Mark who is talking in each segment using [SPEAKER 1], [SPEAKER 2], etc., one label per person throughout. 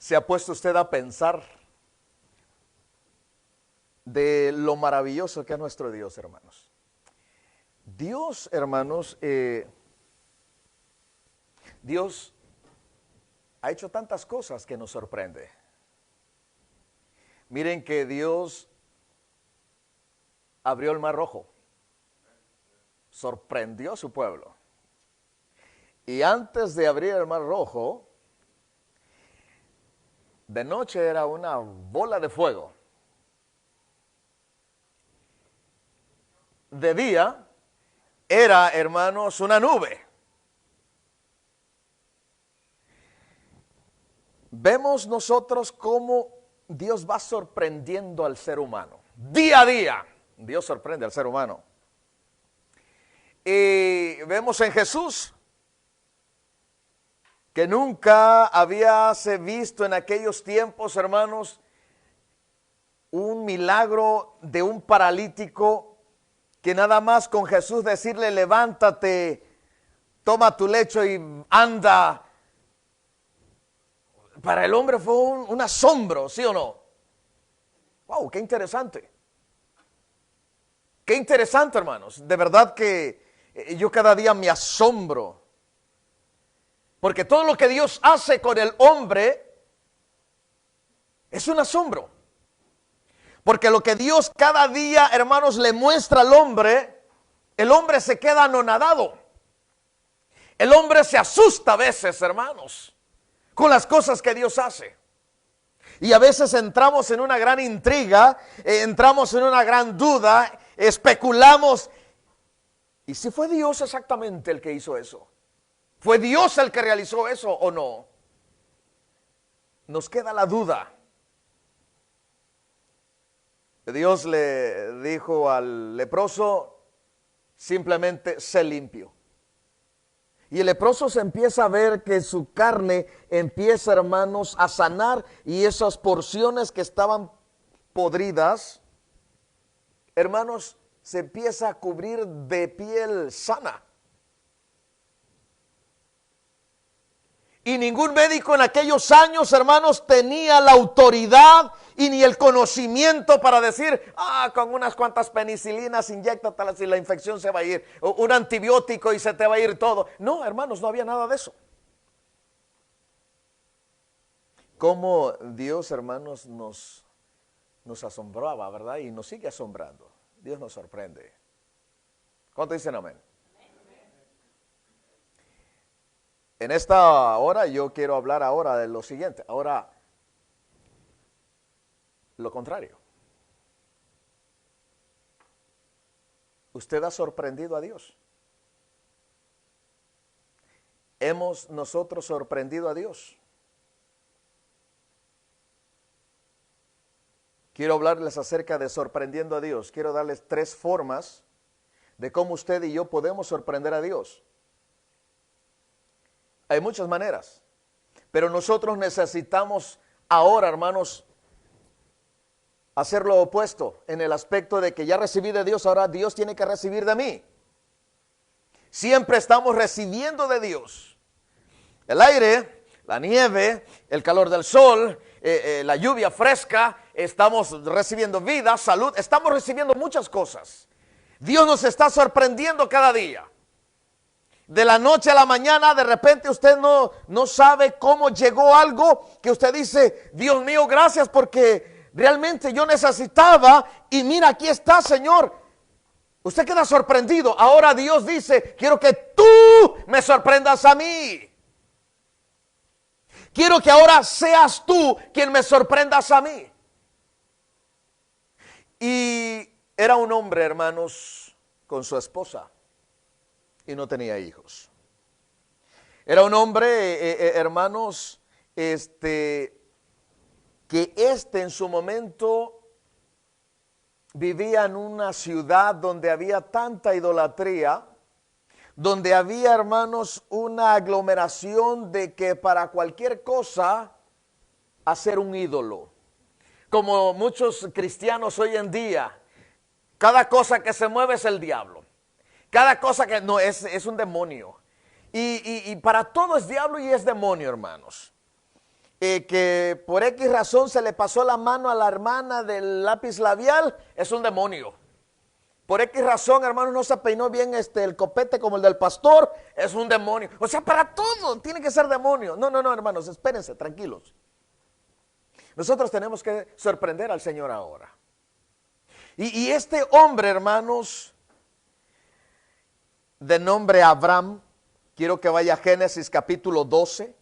[SPEAKER 1] ¿Se ha puesto usted a pensar de lo maravilloso que es nuestro Dios, hermanos? Dios, hermanos, Dios ha hecho tantas cosas que nos sorprende. Miren que Dios abrió el Mar Rojo, sorprendió a su pueblo. Y antes de abrir el Mar Rojo, de noche era una bola de fuego. De día era, hermanos, una nube. Vemos nosotros cómo Dios va sorprendiendo al ser humano. Día a día, Dios sorprende al ser humano. Y vemos en Jesús que nunca habíase visto en aquellos tiempos, hermanos, un milagro de un paralítico que nada más con Jesús decirle levántate, toma tu lecho y anda. Para el hombre fue un asombro, ¿sí o no? ¡Wow! ¡Qué interesante! ¡Qué interesante, hermanos! De verdad que yo cada día me asombro. Porque todo lo que Dios hace con el hombre es un asombro. Porque lo que Dios cada día, hermanos, le muestra al hombre, el hombre se queda anonadado. El hombre se asusta a veces, hermanos, con las cosas que Dios hace. Y a veces entramos en una gran intriga, entramos en una gran duda, especulamos. ¿Y si fue Dios exactamente el que hizo eso? ¿Fue Dios el que realizó eso o no? Nos queda la duda. Dios le dijo al leproso, simplemente sé limpio. Y el leproso se empieza a ver que su carne empieza, hermanos, a sanar, y esas porciones que estaban podridas, hermanos, se empieza a cubrir de piel sana. Y ningún médico en aquellos años, hermanos, tenía la autoridad y ni el conocimiento para decir, con unas cuantas penicilinas, inyéctatelas y la infección se va a ir. O un antibiótico y se te va a ir todo. No, hermanos, no había nada de eso. Cómo Dios, hermanos, nos asombraba, ¿verdad? Y nos sigue asombrando. Dios nos sorprende. ¿Cuánto dicen amén? En esta hora yo quiero hablar ahora de lo siguiente. Ahora, lo contrario. ¿Usted ha sorprendido a Dios? ¿Hemos nosotros sorprendido a Dios? Quiero hablarles acerca de sorprendiendo a Dios. Quiero darles 3 formas de cómo usted y yo podemos sorprender a Dios. Hay muchas maneras, pero nosotros necesitamos ahora, hermanos, hacer lo opuesto en el aspecto de que ya recibí de Dios, ahora Dios tiene que recibir de mí. Siempre estamos recibiendo de Dios. El aire, la nieve, el calor del sol, la lluvia fresca, estamos recibiendo vida, salud, estamos recibiendo muchas cosas. Dios nos está sorprendiendo cada día. De la noche a la mañana, de repente usted no sabe cómo llegó algo que usted dice, Dios mío, gracias porque realmente yo necesitaba y mira, aquí está, Señor. Usted queda sorprendido. Ahora Dios dice, quiero que tú me sorprendas a mí. Quiero que ahora seas tú quien me sorprendas a mí. Y era un hombre, hermanos, con su esposa. Y no tenía hijos. Era un hombre, hermanos, que en su momento vivía en una ciudad donde había tanta idolatría, donde había, hermanos, una aglomeración de que para cualquier cosa hacer un ídolo. Como muchos cristianos hoy en día, cada cosa que se mueve es el diablo. Cada cosa que no es un demonio. Y para todo es diablo y es demonio, hermanos. que por X razón se le pasó la mano a la hermana del lápiz labial, es un demonio. Por X razón, hermano, no se peinó bien el copete como el del pastor, es un demonio. O sea, para todo tiene que ser demonio. No, hermanos, espérense, tranquilos. Nosotros tenemos que sorprender al Señor ahora. Y este hombre, hermanos, de nombre Abraham, quiero que vaya a Génesis capítulo 12.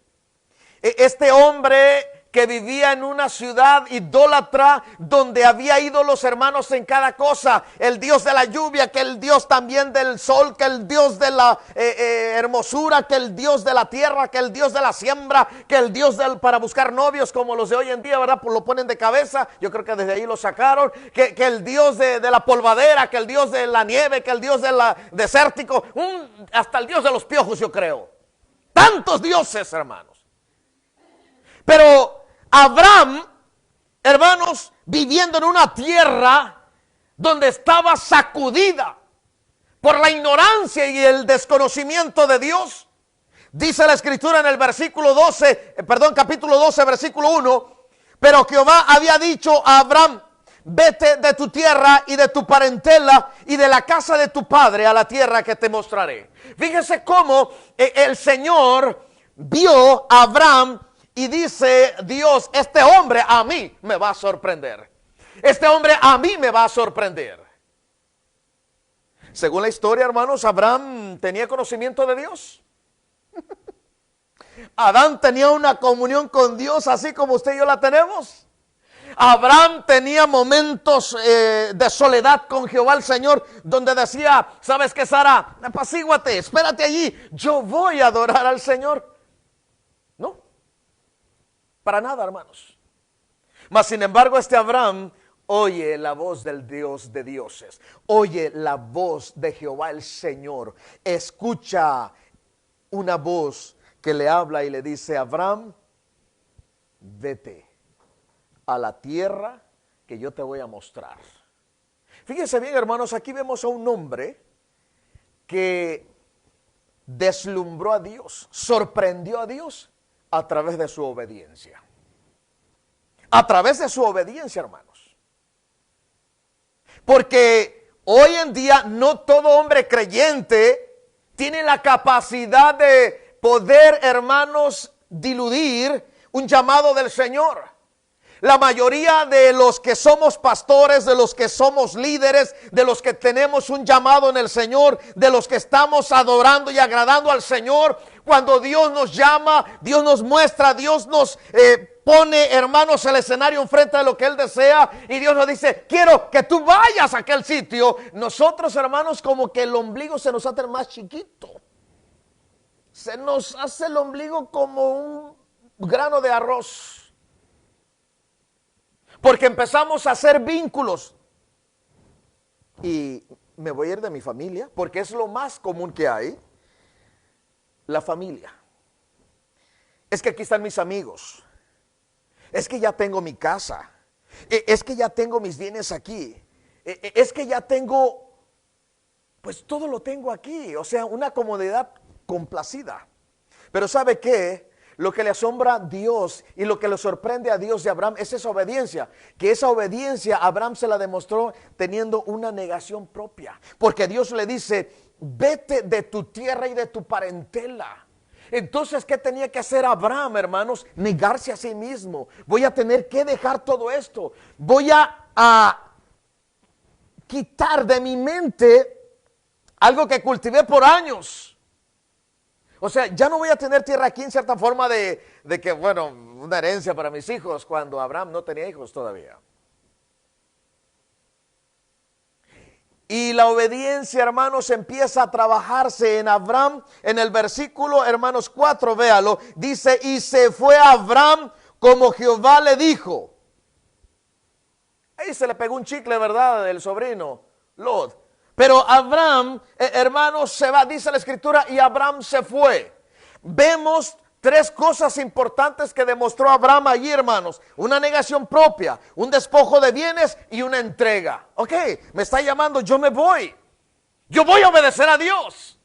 [SPEAKER 1] Este hombre que vivía en una ciudad idólatra donde había ídolos, hermanos, en cada cosa. El Dios de la lluvia, que el Dios también del sol, que el Dios de la hermosura, que el Dios de la tierra, que el Dios de la siembra, que el Dios para buscar novios como los de hoy en día, ¿verdad? Pues lo ponen de cabeza. Yo creo que desde ahí lo sacaron. Que el Dios de la polvadera, que el Dios de la nieve, que el Dios del desértico, hasta el Dios de los piojos, yo creo. Tantos dioses, hermanos. Pero Abraham, hermanos, viviendo en una tierra donde estaba sacudida por la ignorancia y el desconocimiento de Dios, dice la escritura en el capítulo 12, versículo 1, pero Jehová había dicho a Abraham, vete de tu tierra y de tu parentela y de la casa de tu padre a la tierra que te mostraré. Fíjese cómo el Señor vio a Abraham. Y dice Dios, este hombre a mí me va a sorprender. Este hombre a mí me va a sorprender. Según la historia, hermanos, Abraham tenía conocimiento de Dios. Adán tenía una comunión con Dios así como usted y yo la tenemos. Abraham tenía momentos de soledad con Jehová el Señor, donde decía, ¿sabes qué, Sara? Apacíguate, espérate allí, yo voy a adorar al Señor. No. Para nada, hermanos. Mas sin embargo, este Abraham oye la voz del Dios de dioses. Oye la voz de Jehová el Señor. Escucha una voz que le habla y le dice, Abraham, vete a la tierra que yo te voy a mostrar. Fíjense bien, hermanos, aquí vemos a un hombre que deslumbró a Dios, sorprendió a Dios a través de su obediencia. A través de su obediencia, hermanos. Porque hoy en día no todo hombre creyente tiene la capacidad de poder, hermanos, diluir un llamado del Señor. La mayoría de los que somos pastores, de los que somos líderes, de los que tenemos un llamado en el Señor, de los que estamos adorando y agradando al Señor, cuando Dios nos llama, Dios nos muestra, Dios nos pone, hermanos, el escenario enfrente de lo que Él desea y Dios nos dice, quiero que tú vayas a aquel sitio. Nosotros, hermanos, como que el ombligo se nos hace más chiquito. Se nos hace el ombligo como un grano de arroz. Porque empezamos a hacer vínculos. Y me voy a ir de mi familia, porque es lo más común que hay. La familia. Es que aquí están mis amigos. Es que ya tengo mi casa. Es que ya tengo mis bienes aquí. Es que ya tengo, pues todo lo tengo aquí. O sea, una comodidad complacida. Pero ¿sabe qué? Lo que le asombra a Dios y lo que le sorprende a Dios de Abraham es esa obediencia. Que esa obediencia Abraham se la demostró teniendo una negación propia. Porque Dios le dice, vete de tu tierra y de tu parentela. Entonces, ¿qué tenía que hacer Abraham, hermanos? Negarse a sí mismo. Voy a tener que dejar todo esto. Voy a quitar de mi mente algo que cultivé por años. O sea, ya no voy a tener tierra aquí en cierta forma de que, bueno, una herencia para mis hijos cuando Abraham no tenía hijos todavía. Y la obediencia, hermanos, empieza a trabajarse en Abraham. En el versículo, hermanos, 4, véalo. Dice, y se fue Abraham como Jehová le dijo. Ahí se le pegó un chicle, ¿verdad? El sobrino, Lot. Pero Abraham, hermanos, se va, dice la escritura, y Abraham se fue. Vemos tres cosas importantes que demostró Abraham allí, hermanos. Una negación propia, un despojo de bienes y una entrega. Ok, me está llamando, yo me voy. Yo voy a obedecer a Dios.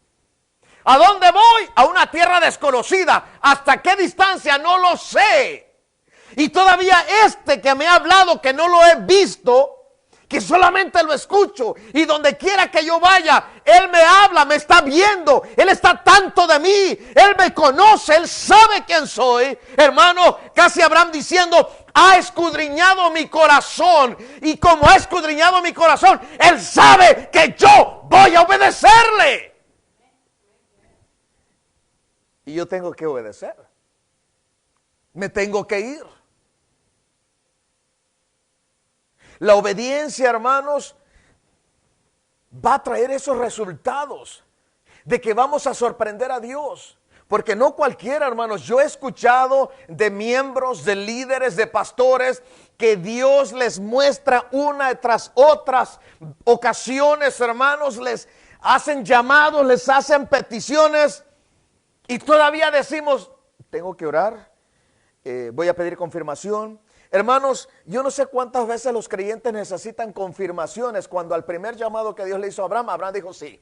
[SPEAKER 1] ¿A dónde voy? A una tierra desconocida. ¿Hasta qué distancia? No lo sé. Y todavía este que me ha hablado, que no lo he visto, que solamente lo escucho, y donde quiera que yo vaya, Él me habla, me está viendo, Él está tanto de mí, Él me conoce, Él sabe quién soy. Hermano, casi Abraham diciendo, ha escudriñado mi corazón, y como ha escudriñado mi corazón, Él sabe que yo voy a obedecerle. Y yo tengo que obedecer, me tengo que ir. La obediencia, hermanos, va a traer esos resultados de que vamos a sorprender a Dios. Porque no cualquiera, hermanos, yo he escuchado de miembros, de líderes, de pastores, que Dios les muestra una tras otras ocasiones, hermanos, les hacen llamados, les hacen peticiones y todavía decimos, tengo que orar, voy a pedir confirmación. Hermanos, yo no sé cuántas veces los creyentes necesitan confirmaciones cuando al primer llamado que Dios le hizo a Abraham, Abraham dijo sí.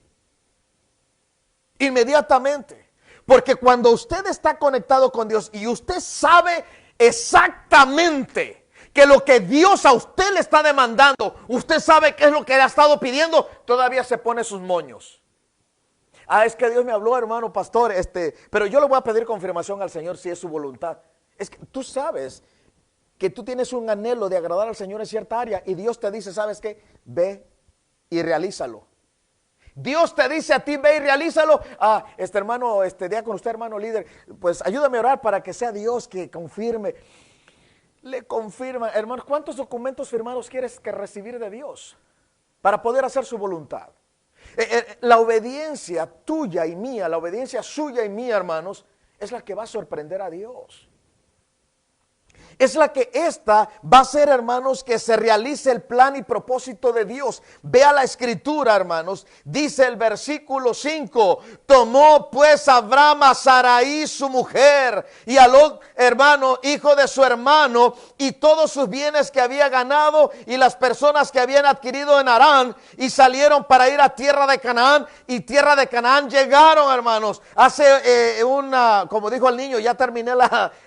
[SPEAKER 1] Inmediatamente. Porque cuando usted está conectado con Dios y usted sabe exactamente que lo que Dios a usted le está demandando, usted sabe qué es lo que le ha estado pidiendo, todavía se pone sus moños. Ah, es que Dios me habló, hermano pastor, pero yo le voy a pedir confirmación al Señor si es su voluntad. Es que tú sabes que tú tienes un anhelo de agradar al Señor en cierta área y Dios te dice, ¿sabes qué? Ve y realízalo. Dios te dice a ti, ve y realízalo. Ah, hermano, diácono, usted hermano líder, pues ayúdame a orar para que sea Dios que confirme. Le confirma, hermano, ¿cuántos documentos firmados quieres que recibir de Dios para poder hacer su voluntad? La obediencia tuya y mía, la obediencia suya y mía, hermanos, es la que va a sorprender a Dios. Es la que va a ser, hermanos, que se realice el plan y propósito de Dios. Vea la escritura, hermanos. Dice el versículo 5. Tomó pues Abraham a Sarai su mujer y a Lot, hermano, hijo de su hermano, y todos sus bienes que había ganado y las personas que habían adquirido en Harán, y salieron para ir a tierra de Canaán. Y tierra de Canaán llegaron, hermanos. Hace como dijo el niño, ya terminé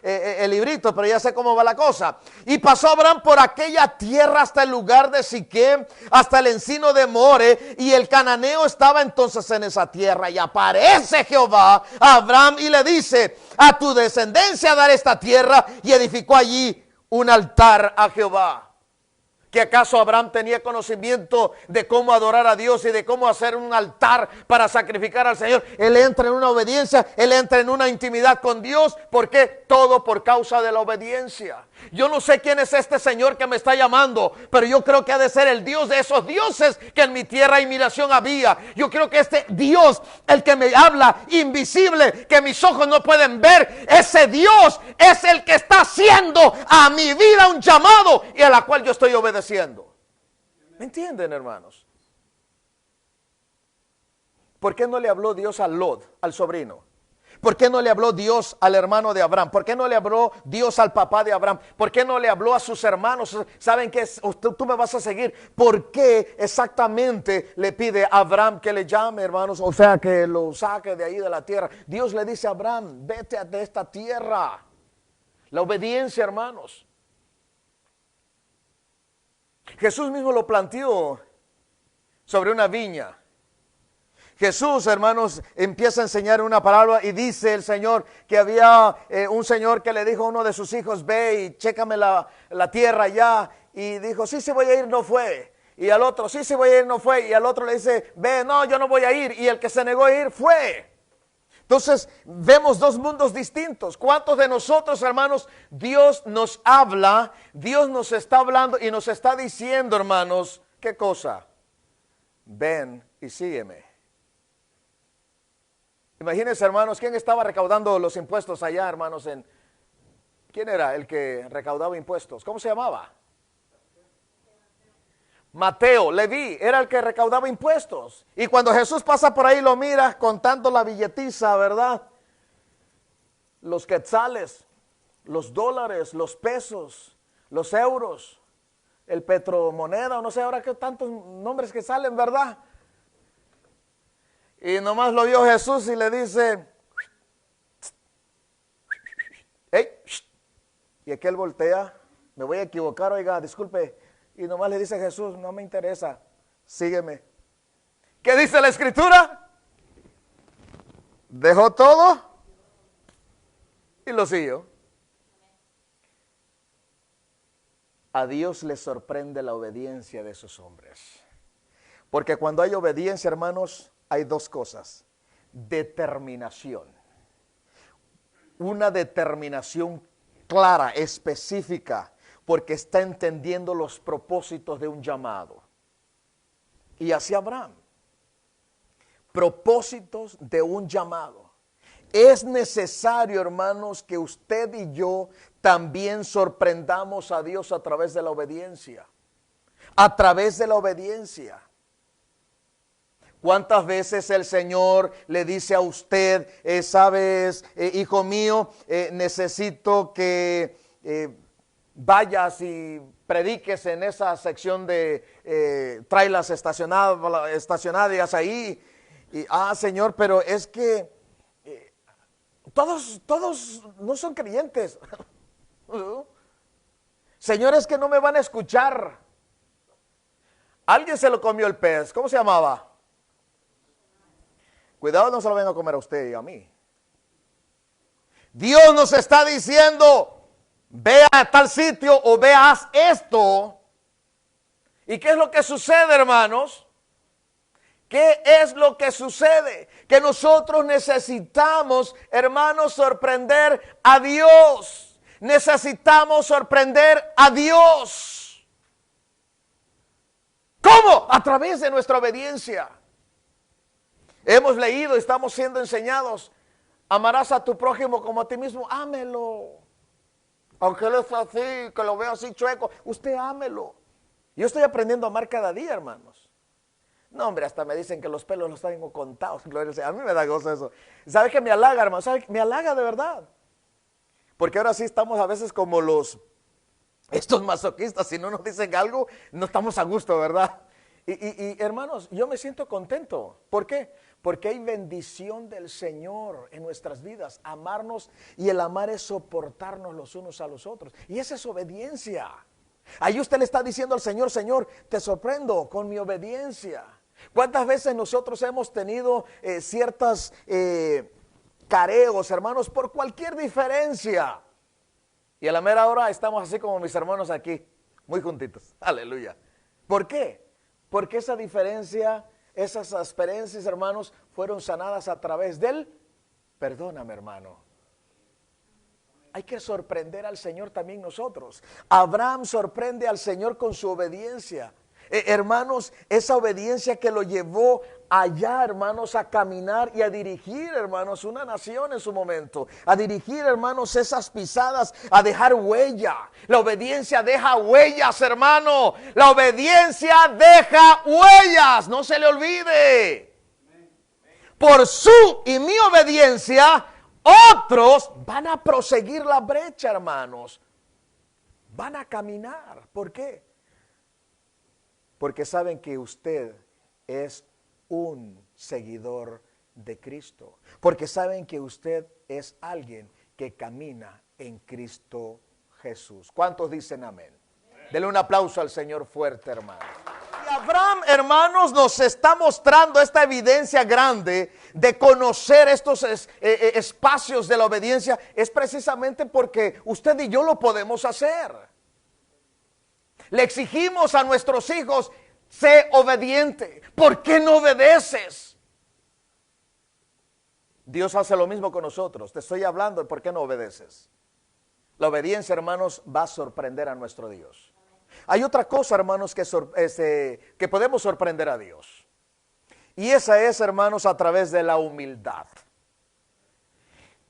[SPEAKER 1] el librito, pero ya sé cómo va la cosa. Y pasó Abraham por aquella tierra hasta el lugar de Siquem, hasta el encino de More, y el cananeo estaba entonces en esa tierra. Y aparece Jehová a Abraham y le dice, a tu descendencia daré esta tierra, y edificó allí un altar a Jehová. ¿Que acaso Abraham tenía conocimiento de cómo adorar a Dios y de cómo hacer un altar para sacrificar al Señor? Él entra en una obediencia, él entra en una intimidad con Dios. ¿Por qué? Todo por causa de la obediencia. Yo no sé quién es este Señor que me está llamando, pero yo creo que ha de ser el Dios de esos dioses que en mi tierra y mi nación había. Yo creo que este Dios, el que me habla, invisible, que mis ojos no pueden ver, ese Dios es el que está haciendo a mi vida un llamado y a la cual yo estoy obedeciendo. ¿Me entienden, hermanos? ¿Por qué no le habló Dios a Lot, al sobrino? ¿Por qué no le habló Dios al hermano de Abraham? ¿Por qué no le habló Dios al papá de Abraham? ¿Por qué no le habló a sus hermanos? ¿Saben qué? Tú me vas a seguir. ¿Por qué exactamente le pide a Abraham que le llame, hermanos? O sea, que lo saque de ahí de la tierra. Dios le dice a Abraham, vete de esta tierra. La obediencia, hermanos. Jesús mismo lo planteó sobre una viña. Jesús, hermanos, empieza a enseñar una parábola y dice el Señor que había un señor que le dijo a uno de sus hijos, ve y chécame la tierra allá. Y dijo, sí, voy a ir, no fue. Y al otro, sí, voy a ir, no fue. Y al otro le dice, ve, no, yo no voy a ir. Y el que se negó a ir fue. Entonces, vemos dos mundos distintos. ¿Cuántos de nosotros, hermanos, Dios nos habla, Dios nos está hablando y nos está diciendo, hermanos, ¿qué cosa? Ven y sígueme. Imagínense, hermanos, ¿quién estaba recaudando los impuestos allá, hermanos? ¿Quién era el que recaudaba impuestos? ¿Cómo se llamaba? Mateo, Leví, era el que recaudaba impuestos. Y cuando Jesús pasa por ahí lo mira contando la billetiza, ¿verdad? Los quetzales, los dólares, los pesos, los euros, el petromoneda, o no sé ahora qué tantos nombres que salen, ¿verdad? Y nomás lo vio Jesús y le dice, hey, Y aquel voltea, me voy a equivocar, oiga, disculpe. Y nomás le dice a Jesús, no me interesa, sígueme. ¿Qué dice la Escritura? Dejó todo y lo siguió. A Dios le sorprende la obediencia de esos hombres. Porque cuando hay obediencia, hermanos, hay dos cosas. Determinación. Una determinación clara, específica, porque está entendiendo los propósitos de un llamado. Y así Abraham. Propósitos de un llamado. Es necesario, hermanos, que usted y yo también sorprendamos a Dios a través de la obediencia. A través de la obediencia. ¿Cuántas veces el Señor le dice a usted, sabes, hijo mío, necesito que vayas y prediques en esa sección de trailers estacionadas ahí? Y, Señor, pero es que todos no son creyentes. Señor, es que no me van a escuchar. Alguien se lo comió el pez. ¿Cómo se llamaba? Cuidado, no se lo venga a comer a usted y a mí. Dios nos está diciendo, ve a tal sitio o veas esto. ¿Y qué es lo que sucede, hermanos? ¿Qué es lo que sucede? Que nosotros necesitamos, hermanos, sorprender a Dios. Necesitamos sorprender a Dios. ¿Cómo? A través de nuestra obediencia. Hemos leído, estamos siendo enseñados, amarás a tu prójimo como a ti mismo, ámelo. Aunque él es así, que lo vea así chueco, usted ámelo. Yo estoy aprendiendo a amar cada día, hermanos. No, hombre, hasta me dicen que los pelos los tengo contados. A mí me da gozo eso. ¿Sabe que me halaga, hermano? ¿Sabe? Me halaga de verdad. Porque ahora sí estamos a veces como estos masoquistas, si no nos dicen algo, no estamos a gusto, ¿verdad? Y hermanos, yo me siento contento. ¿Por qué? Porque hay bendición del Señor en nuestras vidas. Amarnos, y el amar es soportarnos los unos a los otros. Y esa es obediencia. Ahí usted le está diciendo al Señor, Señor, te sorprendo con mi obediencia. ¿Cuántas veces nosotros hemos tenido ciertas careos, hermanos, por cualquier diferencia? Y a la mera hora estamos así como mis hermanos aquí, muy juntitos. Aleluya. ¿Por qué? Porque esa diferencia, esas asperezas, hermanos, fueron sanadas a través del perdóname, hermano. Hay que sorprender al Señor también nosotros. Abraham sorprende al Señor con su obediencia. Hermanos, esa obediencia que lo llevó allá, hermanos, a caminar y a dirigir, hermanos, una nación en su momento. A dirigir, hermanos, esas pisadas, a dejar huella. La obediencia deja huellas, hermano. La obediencia deja huellas, no se le olvide. Por su y mi obediencia, otros van a proseguir la brecha, hermanos. Van a caminar. ¿Por qué? Porque saben que usted es un seguidor de Cristo. Porque saben que usted es alguien que camina en Cristo Jesús. ¿Cuántos dicen amén? Denle un aplauso al Señor fuerte, hermano. Y Abraham, hermanos, nos está mostrando esta evidencia grande de conocer estos espacios de la obediencia. Es precisamente porque usted y yo lo podemos hacer. Le exigimos a nuestros hijos, sé obediente. ¿Por qué no obedeces? Dios hace lo mismo con nosotros. Te estoy hablando de por qué no obedeces. La obediencia, hermanos, va a sorprender a nuestro Dios. Hay otra cosa, hermanos, que podemos sorprender a Dios. Y esa es, hermanos, a través de la humildad.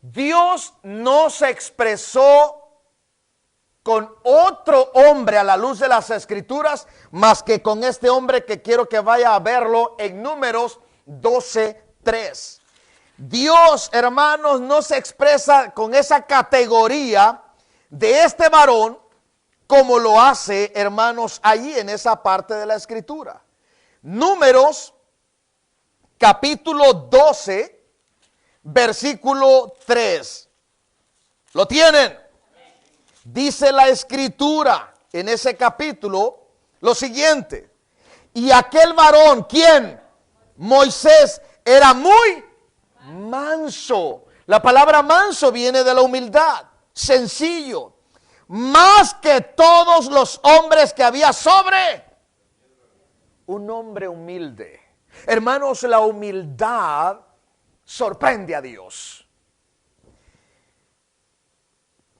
[SPEAKER 1] Dios no se expresó con otro hombre a la luz de las Escrituras, más que con este hombre que quiero que vaya a verlo en Números 12:3. Dios, hermanos, no se expresa con esa categoría de este varón como lo hace, hermanos, allí en esa parte de la Escritura. Números capítulo 12, versículo 3. ¿Lo tienen? dice la Escritura en ese capítulo lo siguiente: y aquel varón, ¿quién? Moisés, era muy manso. La palabra manso viene de la humildad, sencillo, más que todos los hombres que había sobre. Un hombre humilde. Hermanos, la humildad sorprende a Dios.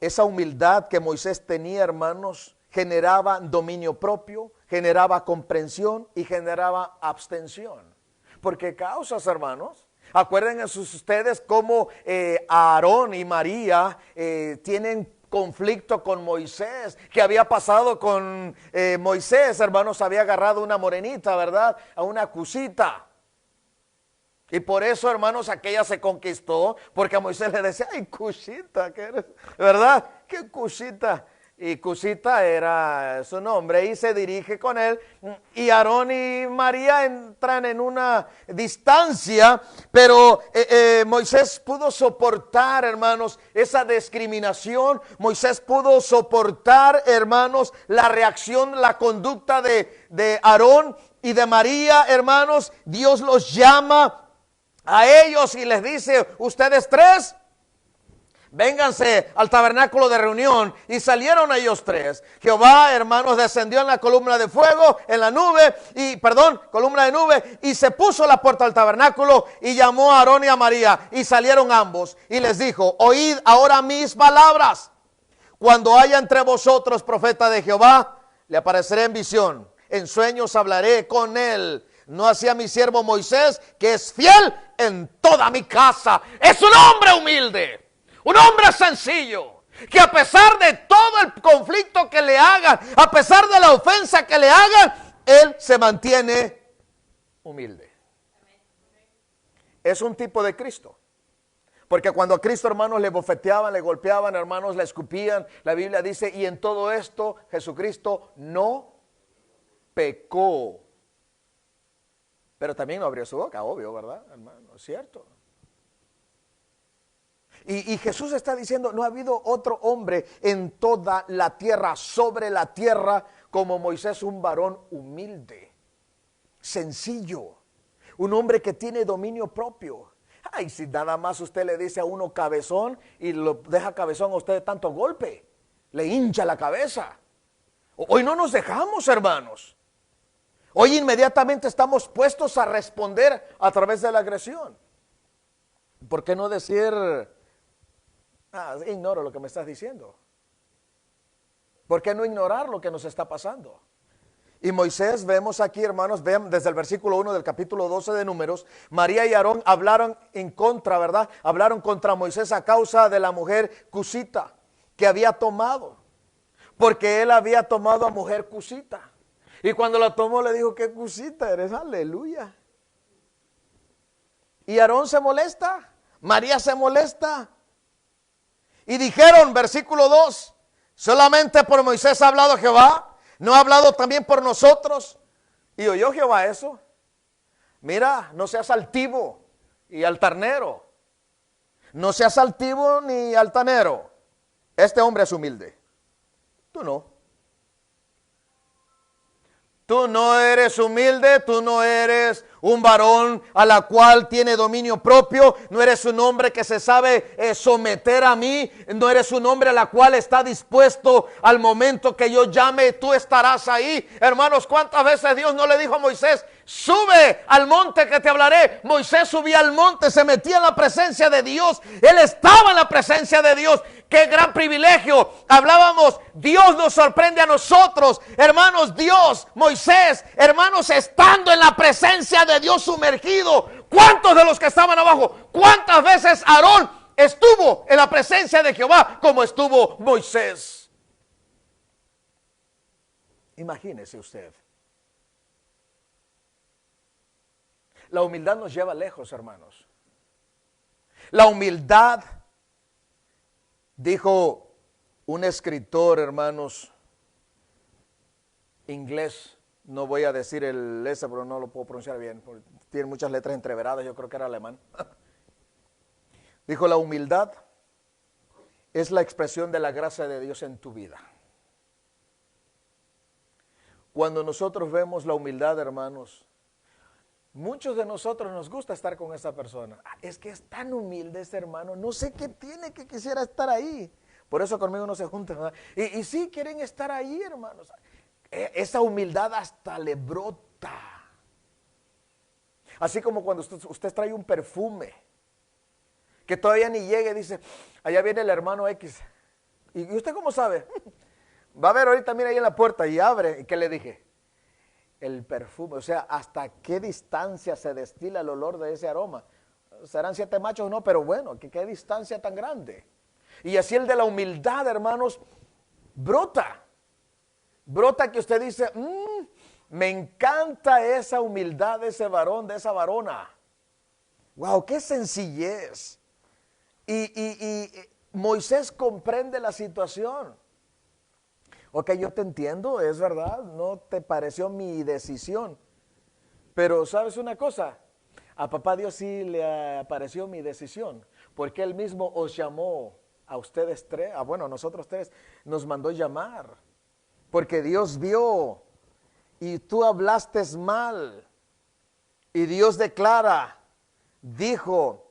[SPEAKER 1] Esa humildad que Moisés tenía, hermanos, generaba dominio propio, generaba comprensión y generaba abstención. ¿Por qué causas, hermanos? Acuérdense ustedes cómo Aarón y María tienen conflicto con Moisés. ¿Qué había pasado con Moisés? Hermanos, había agarrado una morenita, ¿verdad? A una cusita. Y por eso, hermanos, aquella se conquistó, porque a Moisés le decía, ay, cusita, ¿qué eres? ¿Verdad? ¿Qué cusita? Y Cusita era su nombre, y se dirige con él, y Aarón y María entran en una distancia, pero Moisés pudo soportar, hermanos, esa discriminación. Moisés pudo soportar, hermanos, la reacción, la conducta de Aarón y de María, hermanos. Dios los llama a ellos y les dice, ustedes tres, vénganse al tabernáculo de reunión. Y salieron ellos tres. Jehová, hermanos, descendió en la columna de fuego, en la nube, columna de nube, y se puso a la puerta del tabernáculo y llamó a Aarón y a María, y salieron ambos y les dijo, oíd ahora mis palabras. Cuando haya entre vosotros profeta de Jehová, le apareceré en visión, en sueños hablaré con él. No así a mi siervo Moisés, que es fiel en toda mi casa. Es un hombre humilde. Un hombre sencillo, que a pesar de todo el conflicto que le hagan, a pesar de la ofensa que le hagan, él se mantiene humilde. Es un tipo de Cristo. Porque cuando a Cristo, hermanos, le bofeteaban, le golpeaban, hermanos, le escupían, la Biblia dice, y en todo esto Jesucristo no pecó. Pero también no abrió su boca, obvio, ¿verdad, hermano? Es cierto. Y Jesús está diciendo, no ha habido otro hombre en toda la tierra, sobre la tierra, como Moisés, un varón humilde, sencillo, un hombre que tiene dominio propio. Ay, si nada más usted le dice a uno cabezón y lo deja cabezón a usted de tanto golpe, le hincha la cabeza. Hoy no nos dejamos, hermanos. Hoy inmediatamente estamos puestos a responder a través de la agresión. ¿Por qué no decir... ignoro lo que me estás diciendo? ¿Por qué no ignorar lo que nos está pasando? Y Moisés, vemos aquí, hermanos, ven desde el versículo 1 del capítulo 12 de Números, María y Aarón hablaron en contra, ¿verdad? Hablaron contra Moisés a causa de la mujer cusita que había tomado, porque él había tomado a mujer cusita. Y cuando la tomó le dijo, ¿qué cusita eres? Aleluya. Y Aarón se molesta, María se molesta. Y dijeron, versículo 2, solamente por Moisés ha hablado Jehová, ¿no ha hablado también por nosotros? Y oyó Jehová eso. Mira, no seas altivo y altanero. No seas altivo ni altanero. Este hombre es humilde. Tú no. Tú no eres humilde, tú no eres un varón a la cual tiene dominio propio, no eres un hombre que se sabe someter a mí, no eres un hombre a la cual está dispuesto al momento que yo llame, tú estarás ahí. Hermanos, ¿cuántas veces Dios no le dijo a Moisés, sube al monte que te hablaré? Moisés subía al monte, se metía en la presencia de Dios, él estaba en la presencia de Dios. ¡Qué gran privilegio! Hablábamos, Dios nos sorprende a nosotros, hermanos. Dios, Moisés, hermanos, estando en la presencia de Dios sumergido. ¿Cuántos de los que estaban abajo? ¿Cuántas veces Aarón estuvo en la presencia de Jehová como estuvo Moisés? Imagínese usted. La humildad nos lleva lejos, hermanos. La humildad, dijo un escritor, hermanos, inglés, no voy a decir ese, pero no lo puedo pronunciar bien, tiene muchas letras entreveradas, yo creo que era alemán. Dijo, la humildad es la expresión de la gracia de Dios en tu vida. Cuando nosotros vemos la humildad, hermanos, muchos de nosotros nos gusta estar con esa persona. Es que es tan humilde ese hermano, no sé qué tiene que quisiera estar ahí. Por eso conmigo no se juntan, ¿verdad? Y sí quieren estar ahí, hermanos. Esa humildad hasta le brota. Así como cuando usted trae un perfume, que todavía ni llega y dice, allá viene el hermano X. ¿Y usted cómo sabe? Va a ver ahorita, mira ahí en la puerta y abre. ¿Y qué le dije? El perfume, o sea, hasta qué distancia se destila el olor de ese aroma. Serán 7 machos o no, pero bueno, qué distancia tan grande. Y así el de la humildad, hermanos, brota. Brota que usted dice, me encanta esa humildad de ese varón, de esa varona. Wow, qué sencillez. Y Moisés comprende la situación. Ok, yo te entiendo, es verdad, no te pareció mi decisión. Pero ¿sabes una cosa? A papá Dios sí le pareció mi decisión, porque Él mismo os llamó a ustedes tres, bueno, a nosotros tres, nos mandó llamar. Porque Dios vio y tú hablaste mal. Y Dios declara, dijo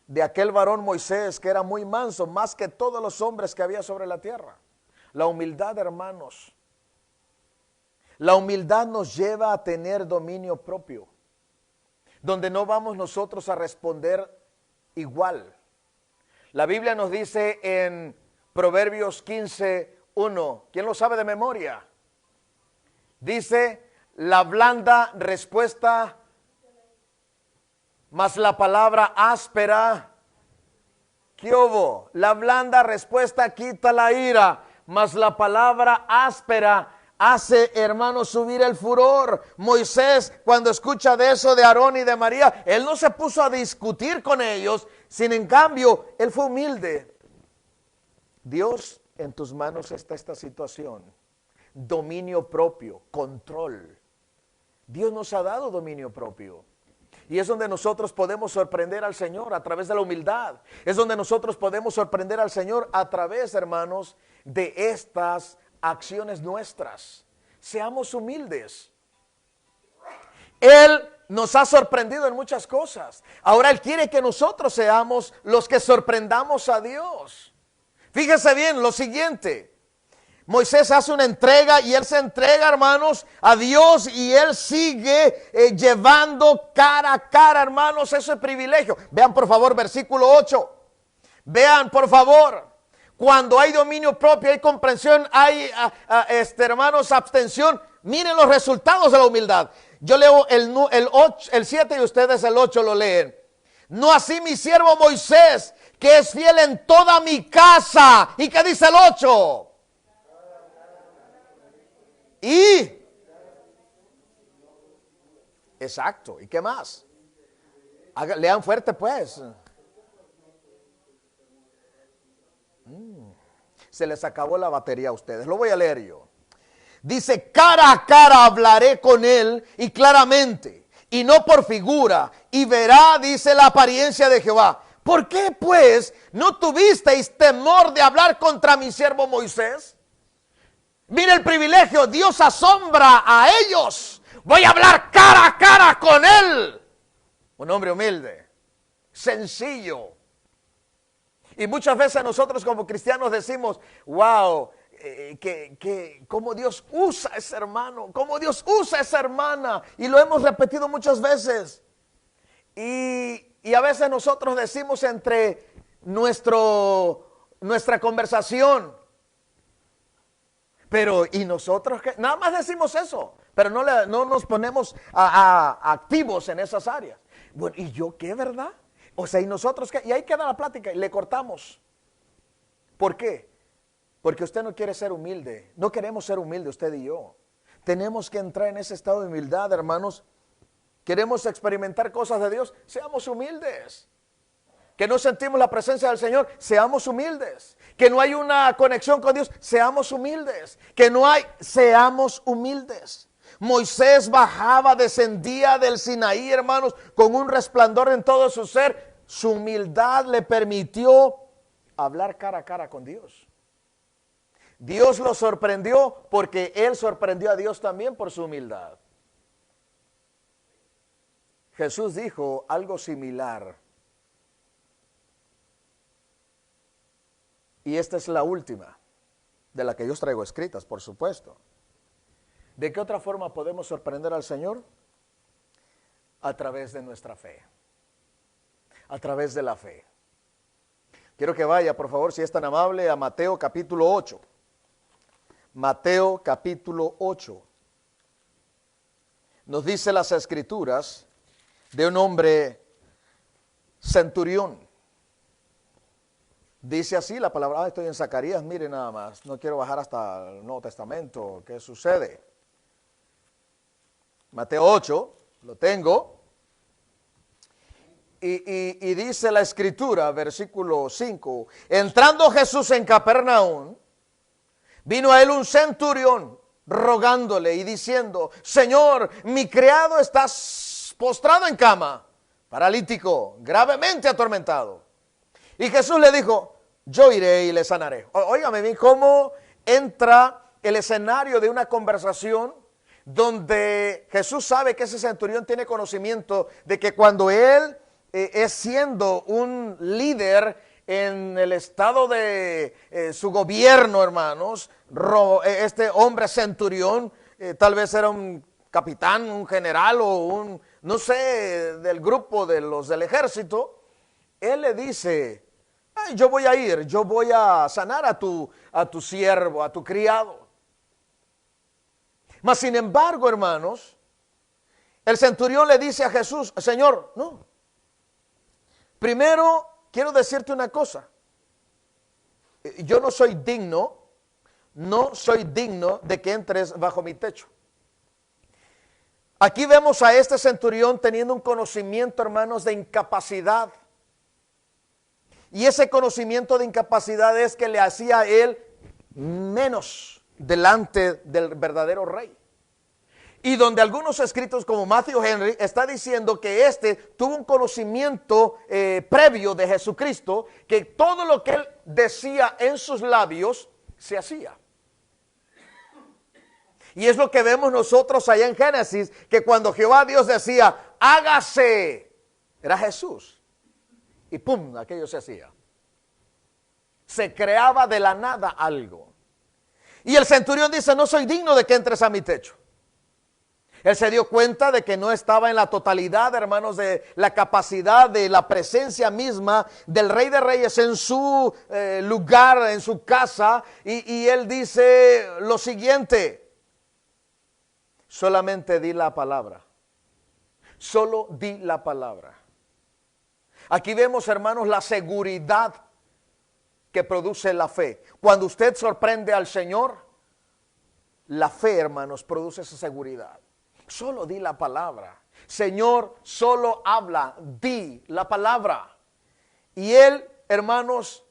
[SPEAKER 1] de aquel varón Moisés que era muy manso, más que todos los hombres que había sobre la tierra. La humildad, hermanos, la humildad nos lleva a tener dominio propio, donde no vamos nosotros a responder igual. La Biblia nos dice en Proverbios 15:1, ¿quién lo sabe de memoria? Dice, la blanda respuesta, mas la palabra áspera, ¿qué hubo? La blanda respuesta quita la ira, mas la palabra áspera hace, hermano, subir el furor. Moisés, cuando escucha de eso de Aarón y de María, él no se puso a discutir con ellos, sin en cambio, él fue humilde. Dios, en tus manos está esta situación. Dominio propio, control. Dios nos ha dado dominio propio. Y es donde nosotros podemos sorprender al Señor a través de la humildad. Es donde nosotros podemos sorprender al Señor a través, hermanos, de estas acciones nuestras. Seamos humildes. Él nos ha sorprendido en muchas cosas. Ahora Él quiere que nosotros seamos los que sorprendamos a Dios. Fíjese bien lo siguiente. Moisés hace una entrega y él se entrega, hermanos, a Dios y él sigue llevando cara a cara, hermanos, ese privilegio. Vean por favor versículo 8. Vean por favor. Cuando hay dominio propio, hay comprensión, hay, hermanos, abstención. Miren los resultados de la humildad. Yo leo el 7 y ustedes el 8 lo leen. No así mi siervo Moisés, que es fiel en toda mi casa. ¿Y qué dice el 8? Y, exacto, ¿y qué más? Lean fuerte pues. Se les acabó la batería a ustedes, lo voy a leer yo. Dice, cara a cara hablaré con él y claramente, y no por figura, y verá, dice, la apariencia de Jehová. ¿Por qué pues no tuvisteis temor de hablar contra mi siervo Moisés? Mira el privilegio, Dios asombra a ellos. Voy a hablar cara a cara con él. Un hombre humilde, sencillo. Y muchas veces nosotros como cristianos decimos, wow, cómo Dios usa a ese hermano, cómo Dios usa a esa hermana. Y lo hemos repetido muchas veces. Y a veces nosotros decimos entre nuestra conversación, pero, ¿y nosotros qué? Nada más decimos eso, pero no nos ponemos activos en esas áreas. Bueno, ¿y yo qué, verdad? O sea, ¿y nosotros qué? Y ahí queda la plática y le cortamos. ¿Por qué? Porque usted no quiere ser humilde. No queremos ser humildes usted y yo. Tenemos que entrar en ese estado de humildad, hermanos. Queremos experimentar cosas de Dios. Seamos humildes. Que no sentimos la presencia del Señor, seamos humildes. Que no hay una conexión con Dios, seamos humildes. Que no hay, seamos humildes. Moisés bajaba, descendía del Sinaí, hermanos, con un resplandor en todo su ser. Su humildad le permitió hablar cara a cara con Dios. Dios lo sorprendió porque él sorprendió a Dios también por su humildad. Jesús dijo algo similar. Y esta es la última, de la que yo os traigo escritas, por supuesto. ¿De qué otra forma podemos sorprender al Señor? A través de nuestra fe. A través de la fe. Quiero que vaya, por favor, si es tan amable, a Mateo capítulo 8. Mateo capítulo 8. Nos dice las Escrituras de un hombre centurión. Dice así la palabra, estoy en Zacarías, mire nada más, no quiero bajar hasta el Nuevo Testamento, ¿qué sucede? Mateo 8, lo tengo, y dice la Escritura, versículo 5, entrando Jesús en Capernaum, vino a él un centurión rogándole y diciendo, Señor, mi criado está postrado en cama, paralítico, gravemente atormentado. Y Jesús le dijo, yo iré y le sanaré. Óigame bien, cómo entra el escenario de una conversación donde Jesús sabe que ese centurión tiene conocimiento de que cuando él es siendo un líder en el estado de su gobierno, hermanos, este hombre centurión, tal vez era un capitán, un general o un, no sé, del grupo de los del ejército, él le dice, yo voy a ir, yo voy a sanar a tu siervo, a tu criado. Mas sin embargo, hermanos, el centurión le dice a Jesús, Señor, no. Primero, quiero decirte una cosa. Yo no soy digno de que entres bajo mi techo. Aquí vemos a este centurión teniendo un conocimiento, hermanos, de incapacidad. Y ese conocimiento de incapacidad es que le hacía a él menos delante del verdadero rey. Y donde algunos escritos como Matthew Henry está diciendo que este tuvo un conocimiento previo de Jesucristo, que todo lo que él decía en sus labios se hacía. Y es lo que vemos nosotros allá en Génesis, que cuando Jehová Dios decía, hágase, era Jesús. Y pum, aquello se hacía. Se creaba de la nada algo. Y el centurión dice, no soy digno de que entres a mi techo. Él se dio cuenta de que no estaba en la totalidad, hermanos, de la capacidad de la presencia misma del Rey de Reyes en su lugar, en su casa. Y él dice lo siguiente, solamente di la palabra. Solo di la palabra. Aquí vemos, hermanos, la seguridad que produce la fe. Cuando usted sorprende al Señor, la fe, hermanos, produce esa seguridad. Solo di la palabra. Señor, solo habla, di la palabra. Y él, hermanos,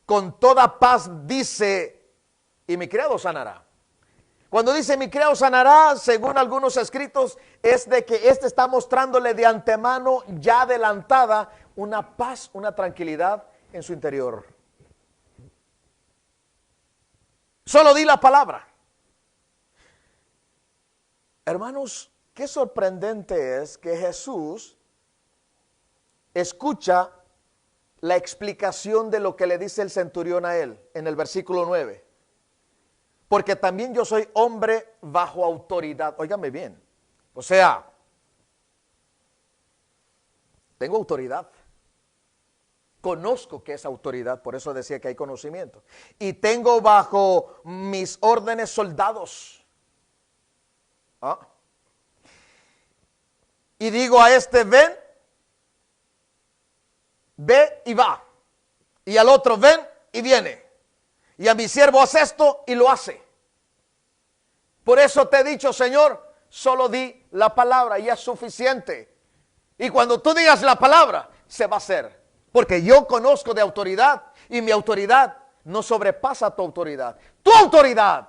[SPEAKER 1] con toda paz dice, y mi criado sanará. Cuando dice mi criado sanará, según algunos escritos, es de que este está mostrándole de antemano, ya adelantada, una paz, una tranquilidad en su interior. Solo di la palabra. Hermanos, qué sorprendente es que Jesús escucha la explicación de lo que le dice el centurión a él en el versículo 9. Porque también yo soy hombre bajo autoridad. Óigame bien. O sea, tengo autoridad. Conozco que es autoridad, por eso decía que hay conocimiento. Y tengo bajo mis órdenes soldados. ¿Ah? Y digo a este, ven, ve y va. Y al otro, ven y viene. Y a mi siervo haz esto y lo hace. Por eso te he dicho, Señor, solo di la palabra y es suficiente. Y cuando tú digas la palabra, se va a hacer. Porque yo conozco de autoridad y mi autoridad no sobrepasa tu autoridad. Tu autoridad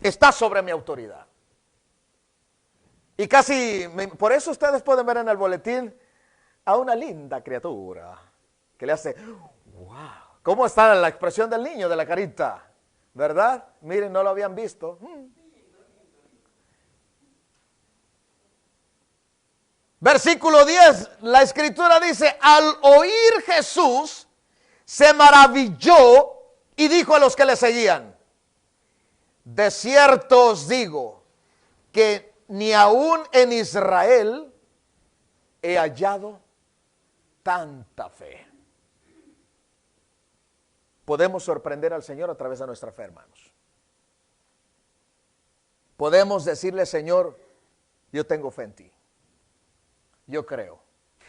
[SPEAKER 1] está sobre mi autoridad. Y casi, por eso ustedes pueden ver en el boletín a una linda criatura que le hace, wow, ¿Cómo está la expresión del niño, de la carita? ¿Verdad? Miren, no lo habían visto. Versículo 10, la escritura dice, al oír Jesús, se maravilló y dijo a los que le seguían, de cierto os digo, que ni aún en Israel he hallado tanta fe. Podemos sorprender al Señor a través de nuestra fe, hermanos. Podemos decirle, Señor, yo tengo fe en ti. Yo creo.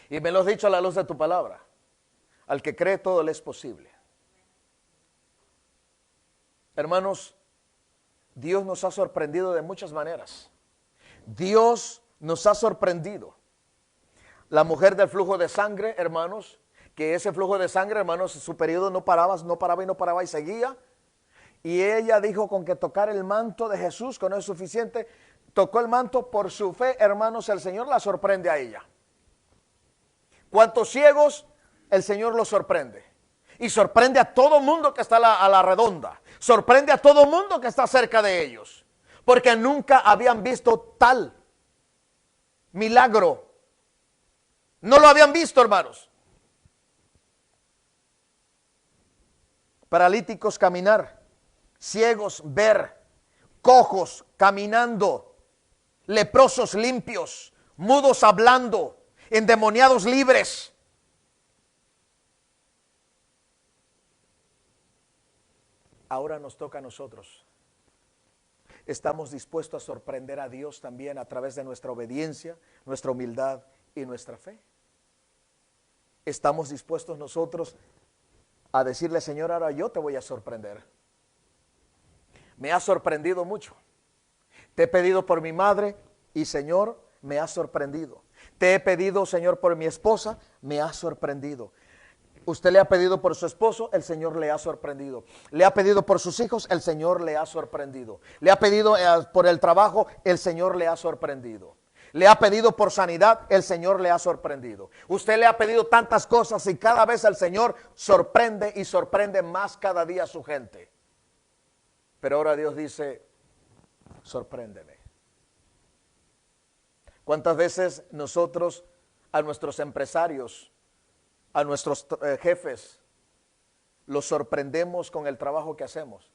[SPEAKER 1] Y me lo has dicho a la luz de tu palabra. Al que cree todo le es posible. Hermanos, Dios nos ha sorprendido de muchas maneras. Dios nos ha sorprendido. La mujer del flujo de sangre, hermanos, que ese flujo de sangre, hermanos, su periodo no paraba y seguía. Y ella dijo con que tocar el manto de Jesús, con eso es suficiente. Tocó el manto por su fe, hermanos, el Señor la sorprende a ella. ¿Cuántos ciegos? El Señor los sorprende. Y sorprende a todo mundo que está a la redonda. Sorprende a todo mundo que está cerca de ellos. Porque nunca habían visto tal milagro. No lo habían visto, hermanos. Paralíticos caminar, ciegos ver, cojos caminando, leprosos limpios, mudos hablando, endemoniados libres. Ahora nos toca a nosotros. Estamos dispuestos a sorprender a Dios también a través de nuestra obediencia, nuestra humildad y nuestra fe. Estamos dispuestos nosotros a decirle, Señor, ahora yo te voy a sorprender. Me ha sorprendido mucho. Te he pedido por mi madre y, Señor, me ha sorprendido. Te he pedido, Señor, por mi esposa, me ha sorprendido. Usted le ha pedido por su esposo, el Señor le ha sorprendido. Le ha pedido por sus hijos, el Señor le ha sorprendido. Le ha pedido por el trabajo, el Señor le ha sorprendido. Le ha pedido por sanidad, el Señor le ha sorprendido. Usted le ha pedido tantas cosas y cada vez el Señor sorprende y sorprende más cada día a su gente. Pero ahora Dios dice, sorpréndeme. ¿Cuántas veces nosotros a nuestros empresarios, a nuestros jefes, los sorprendemos con el trabajo que hacemos?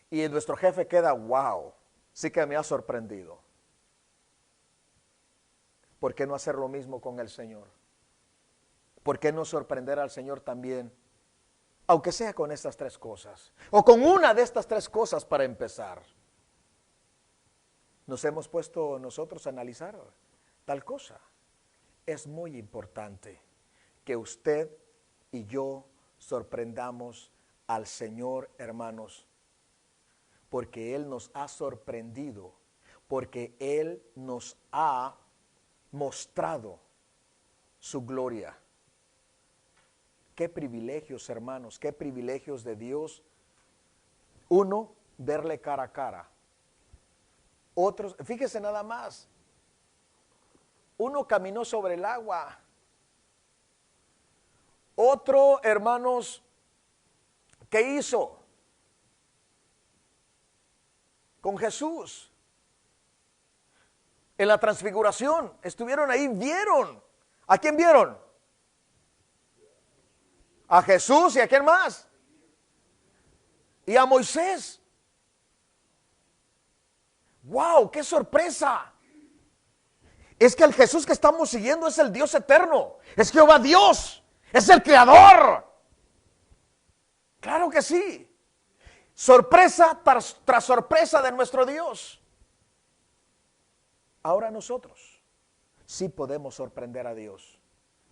[SPEAKER 1] Y nuestro jefe queda, wow, sí que me ha sorprendido. ¿Por qué no hacer lo mismo con el Señor? ¿Por qué no sorprender al Señor también? Aunque sea con estas tres cosas, o con una de estas tres cosas para empezar. Nos hemos puesto nosotros a analizar tal cosa. Es muy importante que usted y yo sorprendamos al Señor, hermanos, porque Él nos ha sorprendido, porque Él nos ha mostrado su gloria. Qué privilegios, hermanos, qué privilegios de Dios. Uno, verle cara a cara. Otros, fíjese nada más, uno caminó sobre el agua. Otro, hermanos, ¿qué hizo? Con Jesús. En la transfiguración, estuvieron ahí, vieron. ¿A quién vieron? A Jesús y a quién más. Y a Moisés. ¡Wow! ¡Qué sorpresa! Es que el Jesús que estamos siguiendo es el Dios eterno. Es Jehová Dios. Es el Creador. Claro que sí. Sorpresa tras sorpresa de nuestro Dios. Ahora nosotros sí podemos sorprender a Dios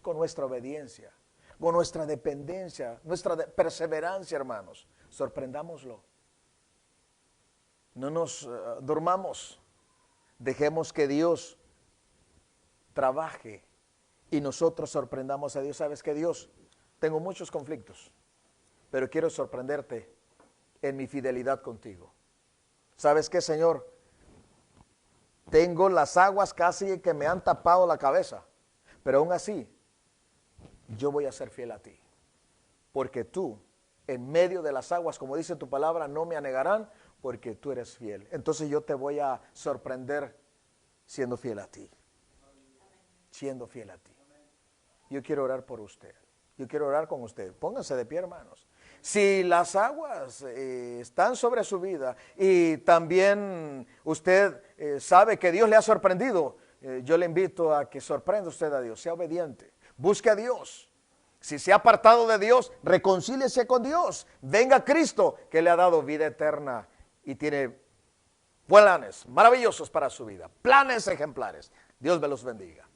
[SPEAKER 1] con nuestra obediencia, con nuestra dependencia, nuestra perseverancia, hermanos. Sorprendámoslo. No nos durmamos. Dejemos que Dios trabaje y nosotros sorprendamos a Dios. ¿Sabes qué, Dios? Tengo muchos conflictos, pero quiero sorprenderte en mi fidelidad contigo. ¿Sabes qué, Señor? Tengo las aguas casi que me han tapado la cabeza, pero aún así, yo voy a ser fiel a ti, porque tú en medio de las aguas, como dice tu palabra, no me anegarán porque tú eres fiel. Entonces yo te voy a sorprender siendo fiel a ti. Siendo fiel a ti. Yo quiero orar por usted. Yo quiero orar con usted. Pónganse de pie, hermanos. Si las aguas están sobre su vida y también usted sabe que Dios le ha sorprendido, yo le invito a que sorprenda usted a Dios, sea obediente, busque a Dios. Si se ha apartado de Dios, reconcíliese con Dios. Venga a Cristo que le ha dado vida eterna y tiene planes maravillosos para su vida, planes ejemplares. Dios me los bendiga.